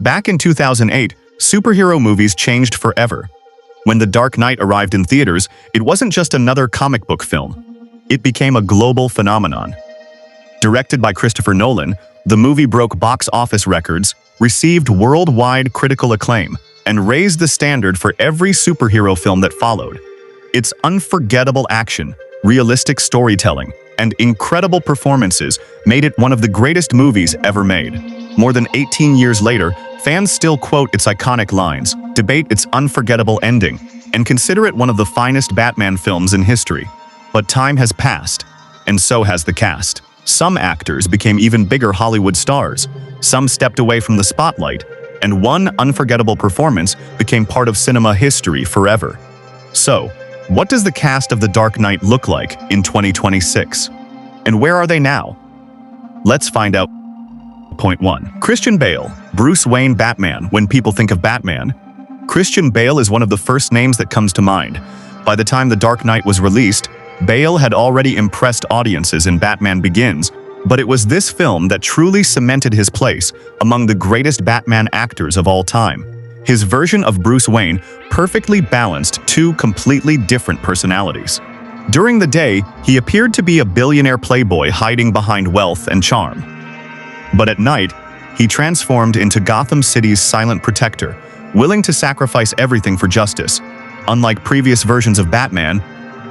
Back in 2008, superhero movies changed forever. When The Dark Knight arrived in theaters, it wasn't just another comic book film. It became a global phenomenon. Directed by Christopher Nolan, the movie broke box office records, received worldwide critical acclaim, and raised the standard for every superhero film that followed. Its unforgettable action, realistic storytelling, and incredible performances made it one of the greatest movies ever made. More than 18 years later, fans still quote its iconic lines, debate its unforgettable ending, and consider it one of the finest Batman films in history. But time has passed, and so has the cast. Some actors became even bigger Hollywood stars, some stepped away from the spotlight, and one unforgettable performance became part of cinema history forever. So, what does the cast of The Dark Knight look like in 2026? And where are they now? Let's find out. Point 1. Christian Bale, Bruce Wayne Batman. When people think of Batman, Christian Bale is one of the first names that comes to mind. By the time The Dark Knight was released, Bale had already impressed audiences in Batman Begins, but it was this film that truly cemented his place among the greatest Batman actors of all time. His version of Bruce Wayne perfectly balanced two completely different personalities. During the day, he appeared to be a billionaire playboy hiding behind wealth and charm. But at night, he transformed into Gotham City's silent protector, willing to sacrifice everything for justice. Unlike previous versions of Batman,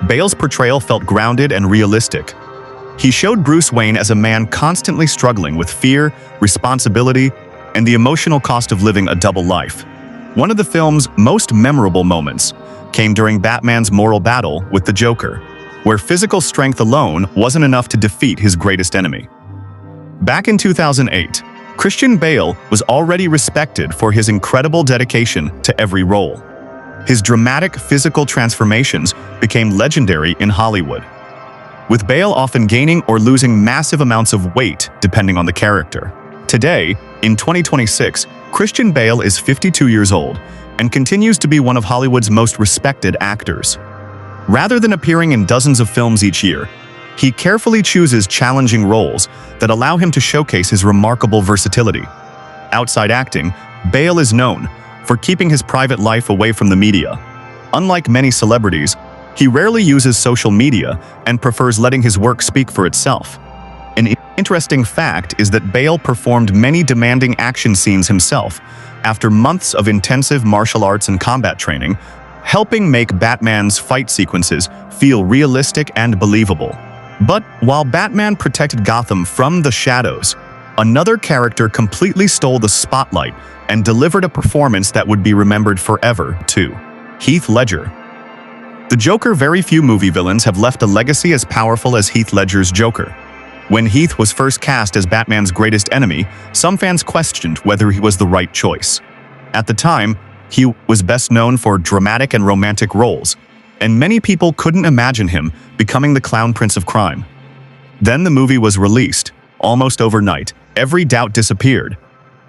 Bale's portrayal felt grounded and realistic. He showed Bruce Wayne as a man constantly struggling with fear, responsibility, and the emotional cost of living a double life. One of the film's most memorable moments came during Batman's moral battle with the Joker, where physical strength alone wasn't enough to defeat his greatest enemy. Back in 2008, Christian Bale was already respected for his incredible dedication to every role. His dramatic physical transformations became legendary in Hollywood, with Bale often gaining or losing massive amounts of weight depending on the character. Today, in 2026, Christian Bale is 52 years old and continues to be one of Hollywood's most respected actors. Rather than appearing in dozens of films each year, he carefully chooses challenging roles that allow him to showcase his remarkable versatility. Outside acting, Bale is known for keeping his private life away from the media. Unlike many celebrities, he rarely uses social media and prefers letting his work speak for itself. An interesting fact is that Bale performed many demanding action scenes himself after months of intensive martial arts and combat training, helping make Batman's fight sequences feel realistic and believable. But while Batman protected Gotham from the shadows, another character completely stole the spotlight and delivered a performance that would be remembered forever, too. Heath Ledger. The Joker. Very few movie villains have left a legacy as powerful as Heath Ledger's Joker. When Heath was first cast as Batman's greatest enemy, some fans questioned whether he was the right choice. At the time, he was best known for dramatic and romantic roles, and many people couldn't imagine him becoming the clown prince of crime. Then the movie was released. Almost overnight, every doubt disappeared.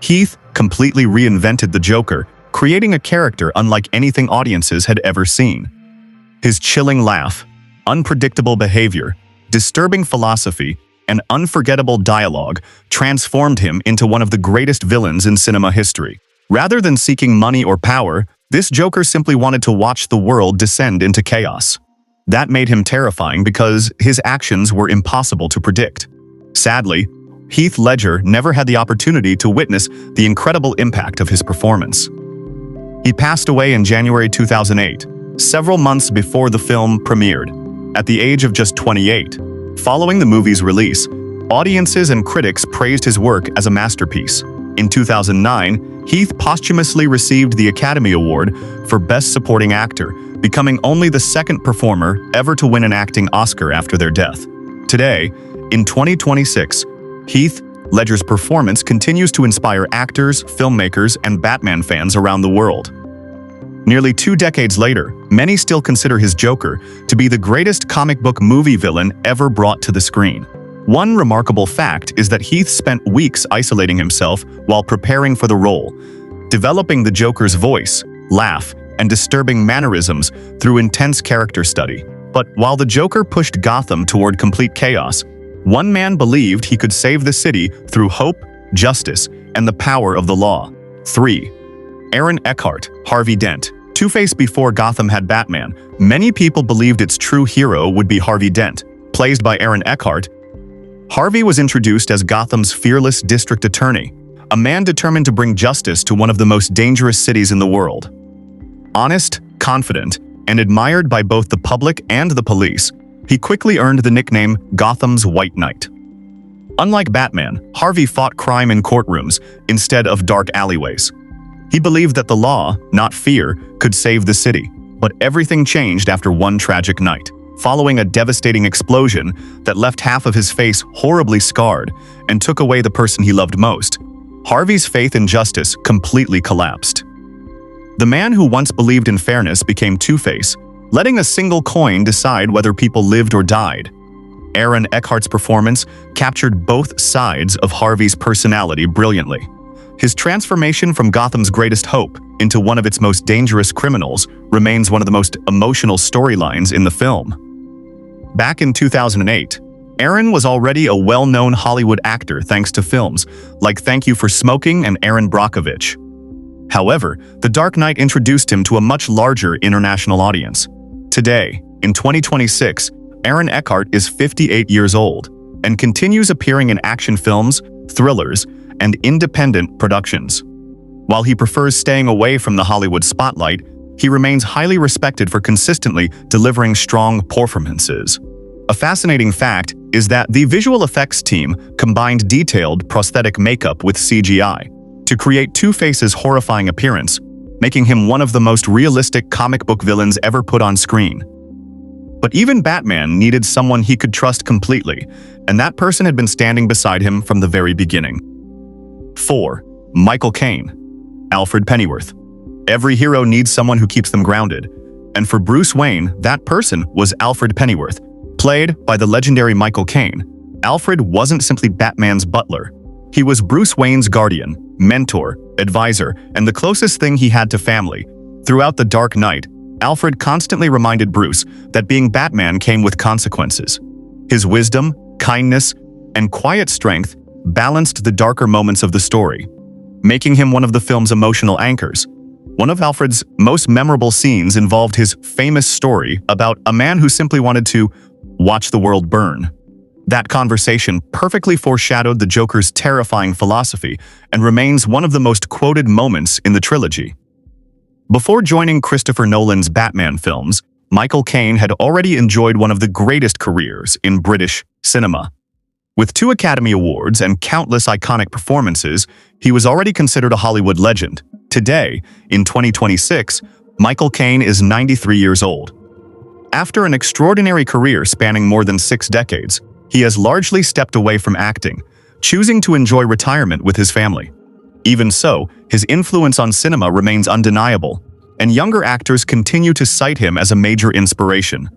Heath completely reinvented the Joker, creating a character unlike anything audiences had ever seen. His chilling laugh, unpredictable behavior, disturbing philosophy, and unforgettable dialogue transformed him into one of the greatest villains in cinema history. Rather than seeking money or power, this Joker simply wanted to watch the world descend into chaos. That made him terrifying because his actions were impossible to predict. Sadly, Heath Ledger never had the opportunity to witness the incredible impact of his performance. He passed away in January 2008, several months before the film premiered, at the age of just 28. Following the movie's release, audiences and critics praised his work as a masterpiece. In 2009, Heath posthumously received the Academy Award for Best Supporting Actor, becoming only the second performer ever to win an acting Oscar after their death. Today, in 2026, Heath Ledger's performance continues to inspire actors, filmmakers, and Batman fans around the world. Nearly 2 decades later, many still consider his Joker to be the greatest comic book movie villain ever brought to the screen. One remarkable fact is that Heath spent weeks isolating himself while preparing for the role, developing the Joker's voice, laugh, and disturbing mannerisms through intense character study. But while the Joker pushed Gotham toward complete chaos, one man believed he could save the city through hope, justice, and the power of the law. 3. Aaron Eckhart, Harvey Dent. Two-Face before Gotham had Batman. Many people believed its true hero would be Harvey Dent. Played by Aaron Eckhart, Harvey was introduced as Gotham's fearless district attorney, a man determined to bring justice to one of the most dangerous cities in the world. Honest, confident, and admired by both the public and the police, he quickly earned the nickname Gotham's White Knight. Unlike Batman, Harvey fought crime in courtrooms instead of dark alleyways. He believed that the law, not fear, could save the city. But everything changed after one tragic night, following a devastating explosion that left half of his face horribly scarred and took away the person he loved most. Harvey's faith in justice completely collapsed. The man who once believed in fairness became Two-Face, letting a single coin decide whether people lived or died. Aaron Eckhart's performance captured both sides of Harvey's personality brilliantly. His transformation from Gotham's greatest hope into one of its most dangerous criminals remains one of the most emotional storylines in the film. Back in 2008, Aaron was already a well-known Hollywood actor thanks to films like Thank You for Smoking and Aaron Brockovich. However, The Dark Knight introduced him to a much larger international audience. Today, in 2026, Aaron Eckhart is 58 years old and continues appearing in action films, thrillers, and independent productions. While he prefers staying away from the Hollywood spotlight, he remains highly respected for consistently delivering strong performances. A fascinating fact is that the visual effects team combined detailed prosthetic makeup with CGI to create Two-Face's horrifying appearance, making him one of the most realistic comic book villains ever put on screen. But even Batman needed someone he could trust completely, and that person had been standing beside him from the very beginning. 4. Michael Caine, Alfred Pennyworth. Every hero needs someone who keeps them grounded, and for Bruce Wayne, that person was Alfred Pennyworth. Played by the legendary Michael Caine, Alfred wasn't simply Batman's butler. He was Bruce Wayne's guardian, mentor, advisor, and the closest thing he had to family. Throughout The Dark Knight, Alfred constantly reminded Bruce that being Batman came with consequences. His wisdom, kindness, and quiet strength balanced the darker moments of the story, making him one of the film's emotional anchors. One of Alfred's most memorable scenes involved his famous story about a man who simply wanted to watch the world burn. That conversation perfectly foreshadowed the Joker's terrifying philosophy and remains one of the most quoted moments in the trilogy. Before joining Christopher Nolan's Batman films, Michael Caine had already enjoyed one of the greatest careers in British cinema. With 2 Academy Awards and countless iconic performances, he was already considered a Hollywood legend. Today, in 2026, Michael Caine is 93 years old. After an extraordinary career spanning more than 6 decades, he has largely stepped away from acting, choosing to enjoy retirement with his family. Even so, his influence on cinema remains undeniable, and younger actors continue to cite him as a major inspiration.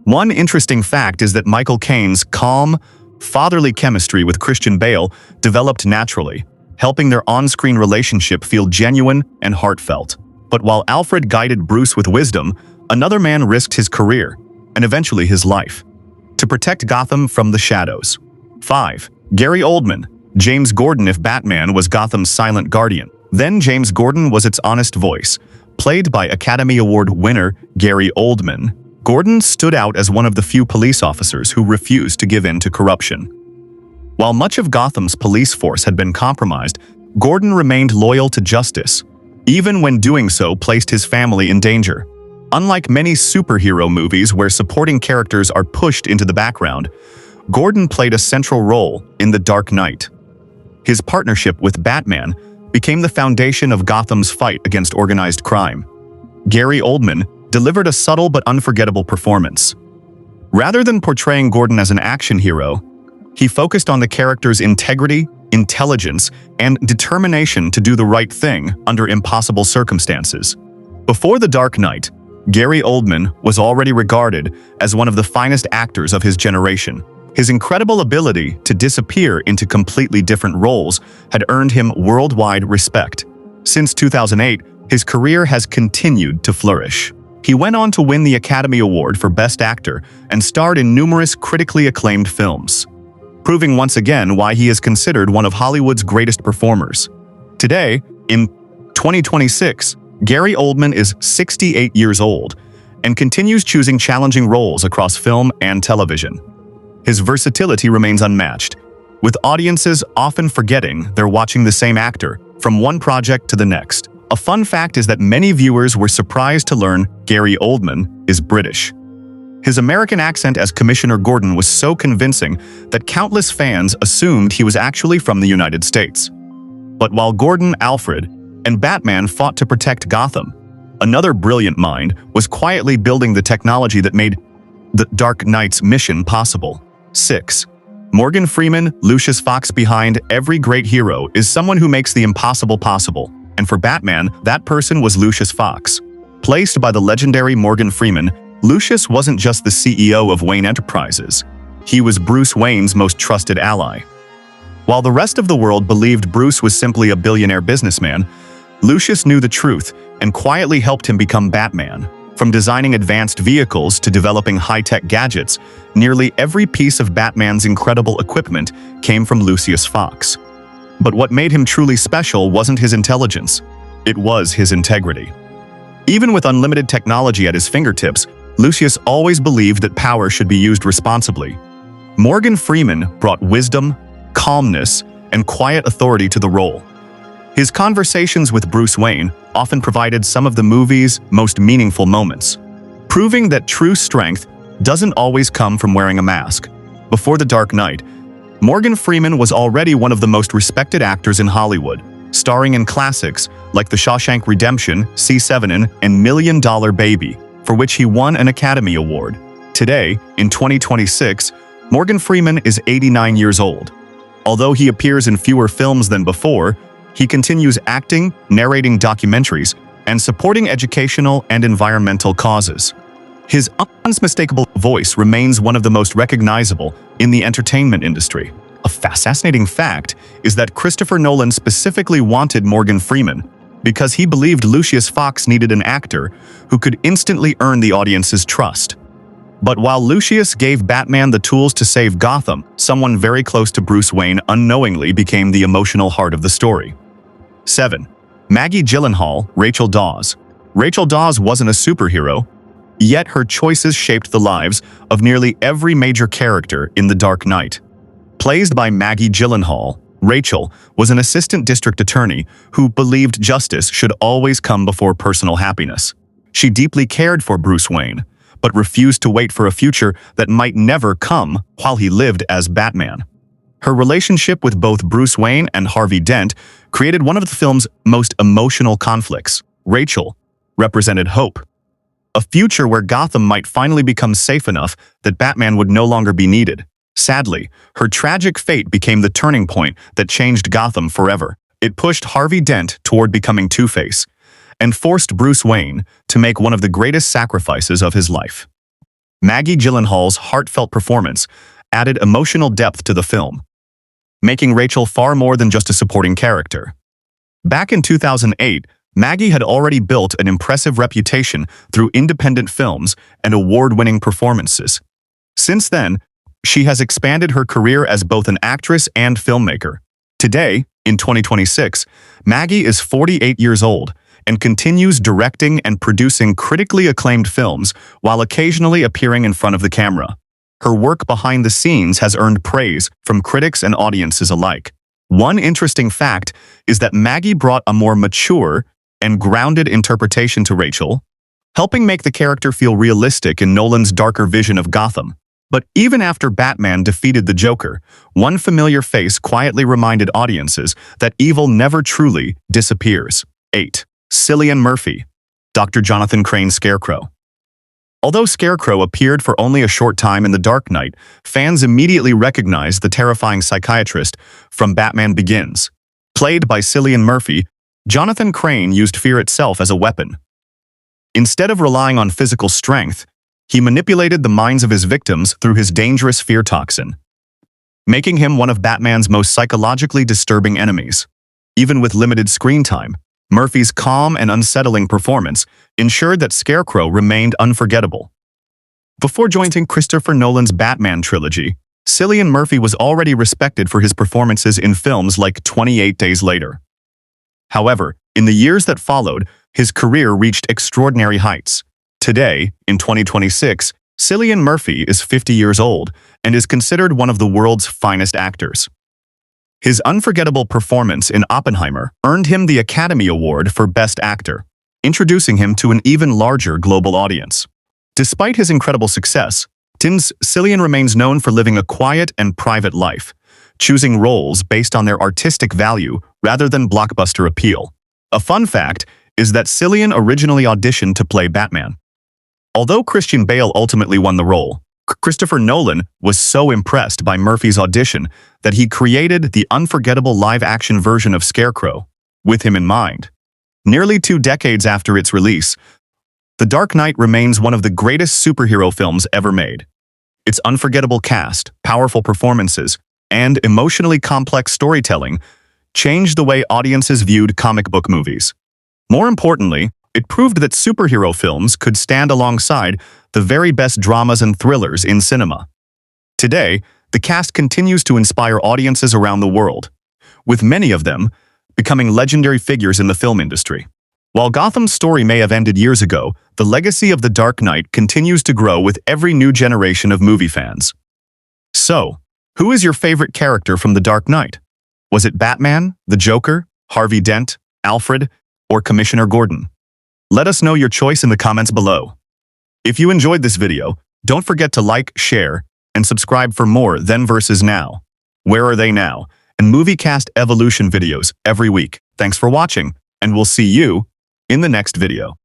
One interesting fact is that Michael Caine's calm, fatherly chemistry with Christian Bale developed naturally, helping their on-screen relationship feel genuine and heartfelt. But while Alfred guided Bruce with wisdom, another man risked his career, and eventually his life, to protect Gotham from the shadows. 5. Gary Oldman. James Gordon. If Batman was Gotham's silent guardian, then James Gordon was its honest voice. Played by Academy Award winner Gary Oldman, Gordon stood out as one of the few police officers who refused to give in to corruption. While much of Gotham's police force had been compromised, Gordon remained loyal to justice, even when doing so placed his family in danger. Unlike many superhero movies where supporting characters are pushed into the background, Gordon played a central role in The Dark Knight. His partnership with Batman became the foundation of Gotham's fight against organized crime. Gary Oldman delivered a subtle but unforgettable performance. Rather than portraying Gordon as an action hero, he focused on the character's integrity, intelligence, and determination to do the right thing under impossible circumstances. Before The Dark Knight, Gary Oldman was already regarded as one of the finest actors of his generation. His incredible ability to disappear into completely different roles had earned him worldwide respect. Since 2008, his career has continued to flourish. He went on to win the Academy Award for Best Actor and starred in numerous critically acclaimed films, proving once again why he is considered one of Hollywood's greatest performers. Today, In 2026, Gary Oldman is 68 years old and continues choosing challenging roles across film and television. His versatility remains unmatched, with audiences often forgetting they're watching the same actor from one project to the next. A fun fact is that many viewers were surprised to learn Gary Oldman is British. His American accent as Commissioner Gordon was so convincing that countless fans assumed he was actually from the United States. But while Gordon, Alfred, and Batman fought to protect Gotham, another brilliant mind was quietly building the technology that made the Dark Knight's mission possible. 6. Morgan Freeman, Lucius Fox. Behind every great hero is someone who makes the impossible possible. And for Batman, that person was Lucius Fox. Placed by the legendary Morgan Freeman, Lucius wasn't just the CEO of Wayne Enterprises. He was Bruce Wayne's most trusted ally. While the rest of the world believed Bruce was simply a billionaire businessman, Lucius knew the truth and quietly helped him become Batman. From designing advanced vehicles to developing high-tech gadgets, nearly every piece of Batman's incredible equipment came from Lucius Fox. But what made him truly special wasn't his intelligence, it was his integrity. Even with unlimited technology at his fingertips, Lucius always believed that power should be used responsibly. Morgan Freeman brought wisdom, calmness, and quiet authority to the role. His conversations with Bruce Wayne often provided some of the movie's most meaningful moments, proving that true strength doesn't always come from wearing a mask. Before The Dark Knight, Morgan Freeman was already one of the most respected actors in Hollywood, starring in classics like The Shawshank Redemption, C7, and $1 Million Baby, for which he won an Academy Award. Today, in 2026, Morgan Freeman is 89 years old. Although he appears in fewer films than before, he continues acting, narrating documentaries, and supporting educational and environmental causes. His unmistakable voice remains one of the most recognizable in the entertainment industry. A fascinating fact is that Christopher Nolan specifically wanted Morgan Freeman because he believed Lucius Fox needed an actor who could instantly earn the audience's trust. But while Lucius gave Batman the tools to save Gotham, someone very close to Bruce Wayne unknowingly became the emotional heart of the story. 7. Maggie Gyllenhaal, Rachel Dawes. Rachel Dawes wasn't a superhero, yet her choices shaped the lives of nearly every major character in The Dark Knight. Played by Maggie Gyllenhaal, Rachel was an assistant district attorney who believed justice should always come before personal happiness. She deeply cared for Bruce Wayne, but refused to wait for a future that might never come while he lived as Batman. Her relationship with both Bruce Wayne and Harvey Dent created one of the film's most emotional conflicts. Rachel represented hope, a future where Gotham might finally become safe enough that Batman would no longer be needed. Sadly, her tragic fate became the turning point that changed Gotham forever. It pushed Harvey Dent toward becoming Two-Face and forced Bruce Wayne to make one of the greatest sacrifices of his life. Maggie Gyllenhaal's heartfelt performance added emotional depth to the film, making Rachel far more than just a supporting character. Back in 2008, Maggie had already built an impressive reputation through independent films and award-winning performances. Since then, she has expanded her career as both an actress and filmmaker. Today, in 2026, Maggie is 48 years old and continues directing and producing critically acclaimed films while occasionally appearing in front of the camera. Her work behind the scenes has earned praise from critics and audiences alike. One interesting fact is that Maggie brought a more mature and grounded interpretation to Rachel, helping make the character feel realistic in Nolan's darker vision of Gotham. But even after Batman defeated the Joker, one familiar face quietly reminded audiences that evil never truly disappears. 8. Cillian Murphy, Dr. Jonathan Crane's Scarecrow. Although Scarecrow appeared for only a short time in The Dark Knight, fans immediately recognized the terrifying psychiatrist from Batman Begins. Played by Cillian Murphy, Jonathan Crane used fear itself as a weapon. Instead of relying on physical strength, he manipulated the minds of his victims through his dangerous fear toxin, making him one of Batman's most psychologically disturbing enemies. Even with limited screen time, Murphy's calm and unsettling performance ensured that Scarecrow remained unforgettable. Before joining Christopher Nolan's Batman trilogy, Cillian Murphy was already respected for his performances in films like 28 Days Later. However, in the years that followed, his career reached extraordinary heights. Today, in 2026, Cillian Murphy is 50 years old and is considered one of the world's finest actors. His unforgettable performance in Oppenheimer earned him the Academy Award for Best Actor, introducing him to an even larger global audience. Despite his incredible success, Cillian remains known for living a quiet and private life, choosing roles based on their artistic value rather than blockbuster appeal. A fun fact is that Cillian originally auditioned to play Batman. Although Christian Bale ultimately won the role, Christopher Nolan was so impressed by Murphy's audition that he created the unforgettable live-action version of Scarecrow, with him in mind. Nearly 2 decades after its release, The Dark Knight remains one of the greatest superhero films ever made. Its unforgettable cast, powerful performances, and emotionally complex storytelling changed the way audiences viewed comic book movies. More importantly, it proved that superhero films could stand alongside the very best dramas and thrillers in cinema. Today, the cast continues to inspire audiences around the world, with many of them becoming legendary figures in the film industry. While Gotham's story may have ended years ago, the legacy of The Dark Knight continues to grow with every new generation of movie fans. So, who is your favorite character from The Dark Knight? Was it Batman, the Joker, Harvey Dent, Alfred, or Commissioner Gordon? Let us know your choice in the comments below. If you enjoyed this video, don't forget to like, share, and subscribe for more Then vs. Now, Where Are They Now, and movie cast evolution videos every week. Thanks for watching, and we'll see you in the next video.